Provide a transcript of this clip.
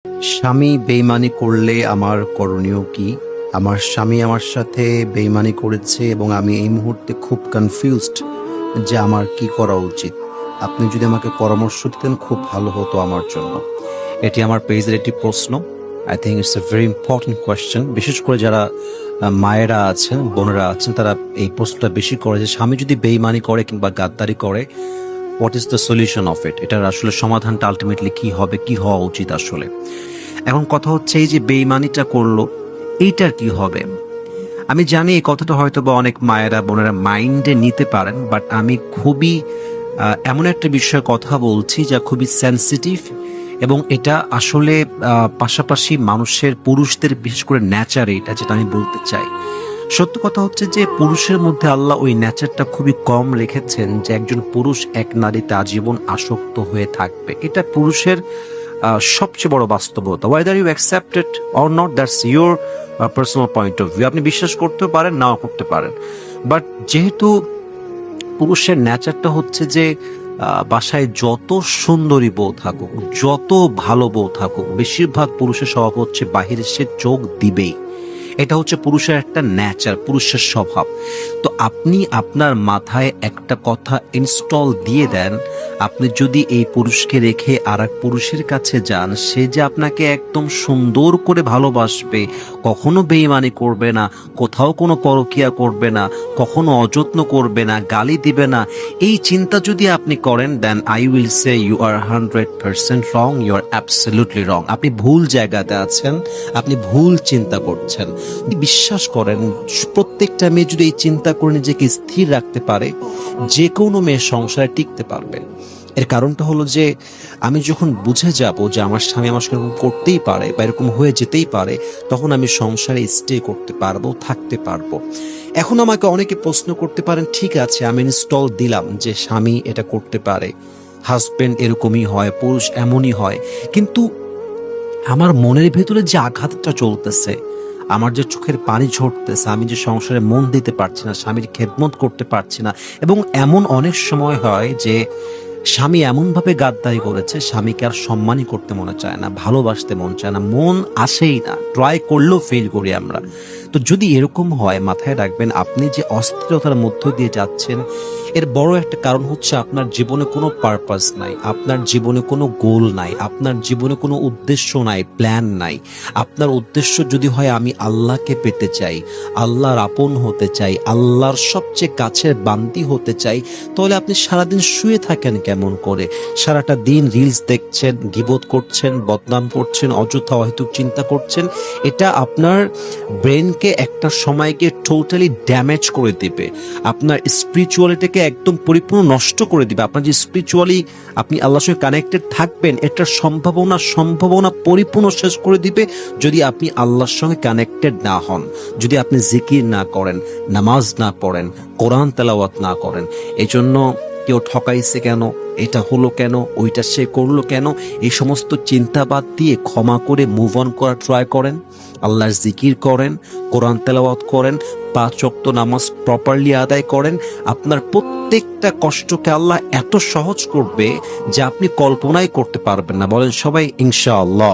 স্বামী বেইমানি করলে আমার করণীয় কি? আমার স্বামী আমার সাথে বেইমানি করেছে এবং আমি এই মুহূর্তে খুব কনফিউজড যে আমার কি করা উচিত। আপনি যদি আমাকে পরামর্শ দিতেন খুব ভালো হতো আমার জন্য। এটি আমার পেজের একটি প্রশ্ন। I think it's a very important question. বিশেষ করে যারা মায়েরা আছেন, বোনেরা আছেন, তারা এই প্রশ্নটা বেশি করে যে স্বামী যদি বেইমানি করে কিংবা গাদ্দারি করে, what is the solution of it? এটার আসলে সমাধানটা আলটিমেটলি কি হবে, কি হওয়া উচিত আসলে? এখন কথা হচ্ছে এই যে বেইমানিটা করলো, এইটার কি হবে? আমি জানি এই কথাটা হয়তো বা অনেক মায়েরা বোনেরা মাইন্ডে নিতে পারেন, বাট আমি খুবই এমন একটা বিষয়ে কথা বলছি যা খুবই সেন্সিটিভ, এবং এটা আসলে পাশাপাশি মানুষের পুরুষদের বিশেষ করে ন্যাচার, এটা যেটা আমি বলতে চাই। সত্য কথা হচ্ছে যে পুরুষের মধ্যে আল্লাহ ওই ন্যাচারটা খুবই কম রেখেছেন যে একজন পুরুষ এক নারীতে আজীবন আসক্ত হয়ে থাকবে। এটা পুরুষের সবচেয়ে বড় বাস্তবতা। Whether you accept it or not, that's your personal point of view. আপনি বিশ্বাস করতে পারেন, নাও করতে পারেন, বাট যেহেতু পুরুষের ন্যাচারটা হচ্ছে যে বাসায় যত সুন্দরী বউ থাকুক, যত ভালো বউ থাকুক, বেশিরভাগ পুরুষের স্বভাব হচ্ছে বাহিরে সে চোখ দিবেই। এটা হচ্ছে পুরুষের একটা ন্যাচার, পুরুষের স্বভাব। তো আপনি আপনার মাথায় একটা কথা ইনস্টল দিয়ে দেন, আপনি যদি এই পুরুষকে রেখে আর এক পুরুষের কাছে যান, সে যে আপনাকে একদম সুন্দর করে ভালোবাসবে, কখনো বেইমানি করবে না, কোথাও কোনো পরকীয়া করবে না, কখনো অযত্ন করবে না, গালি দিবে না, এই চিন্তা যদি আপনি করেন, then I will say you are 100% wrong, you are absolutely wrong. আপনি ভুল জায়গাতে আছেন, আপনি ভুল চিন্তা করছেন। বিশ্বাস করেন, প্রত্যেকটা মেয়ে যদি এই চিন্তা করে নিজেকে স্থির রাখতে পারে, যে কোনো মেয়ে সংসারে টিকতে পারবে। এর কারণটা হলো যে আমি যখন বুঝে যাব যে আমার স্বামী আমার সঙ্গে এরকম করতেই পারে বা এরকম হয়ে যেতেই পারে, তখন আমি সংসারে স্টে করতে পারবো, থাকতে পারবো। এখন আমাকে অনেকে প্রশ্ন করতে পারেন, ঠিক আছে আমি ইনস্টল দিলাম যে স্বামী এটা করতে পারে, হাজবেন্ড এরকমই হয়, পুরুষ এমনই হয়, কিন্তু আমার মনের ভেতরে যে আঘাতটা চলতেছে, আমার যে চোখের পানি ঝরতেছে, আমি যে সংসারে মন দিতে পারছি না, স্বামীর খেদমত করতে পারছি না, এবং এমন অনেক সময় হয় যে স্বামী এমনভাবে গাদ্দারি করেছে, স্বামীকে আর সম্মানই করতে মনে চায় না, ভালোবাসতে মন চায় না, মন আসেই না, ট্রাই করলেও ফেল করি আমরা। তো যদি এরকম হয়, মাথায় রাখবেন আপনি যে অস্থিরতার মধ্য দিয়ে যাচ্ছেন, এর বড় একটা কারণ হচ্ছে আপনার জীবনে কোনো পারপাস নাই, আপনার জীবনে কোনো গোল নাই, আপনার জীবনে কোনো উদ্দেশ্য নাই, প্ল্যান নাই। আপনার উদ্দেশ্য যদি হয় আমি আল্লাহকে পেতে চাই, আল্লাহর আপন হতে চাই, আল্লাহর সবচেয়ে কাছের বান্দি হতে চাই, তাহলে আপনি সারাদিন শুয়ে থাকেন কেমন করে? সারাটা দিন রিলস দেখছেন, গীবত করছেন, বদনাম করছেন, অযথা অহেতুক চিন্তা করছেন। এটা আপনার ব্রেনকে একটা সময় গিয়ে টোটালি ড্যামেজ করে দিবে, আপনার স্পিরিচুয়ালিটিকে একদম পরিপূর্ণ নষ্ট করে দিবে। আপনার যে স্পিরিচুয়ালি আপনি আল্লাহর সঙ্গে কানেক্টেড থাকবেন, এটার সম্ভাবনা পরিপূর্ণ শেষ করে দিবে যদি আপনি আল্লাহর সঙ্গে কানেক্টেড না হন, যদি আপনি জিকির না করেন, নামাজ না পড়েন, কোরআন তেলাওয়াত না করেন। এই জন্য কেউ ঠকাইছে কেন, এটা হলো কেন, ওইটা সে করলো কেন, এই সমস্ত চিন্তা বাদ দিয়ে ক্ষমা করে মুভ অন করা ট্রাই করেন, আল্লাহর জিকির করেন, কোরআন তেলাওয়াত করেন, 5 ওয়াক্ত নামাজ প্রপারলি আদায় করেন। আপনার প্রত্যেকটা কষ্টকে আল্লাহ এত সহজ করবে যে আপনি কল্পনাই করতে পারবেন না। বলেন সবাই ইনশাআল্লাহ।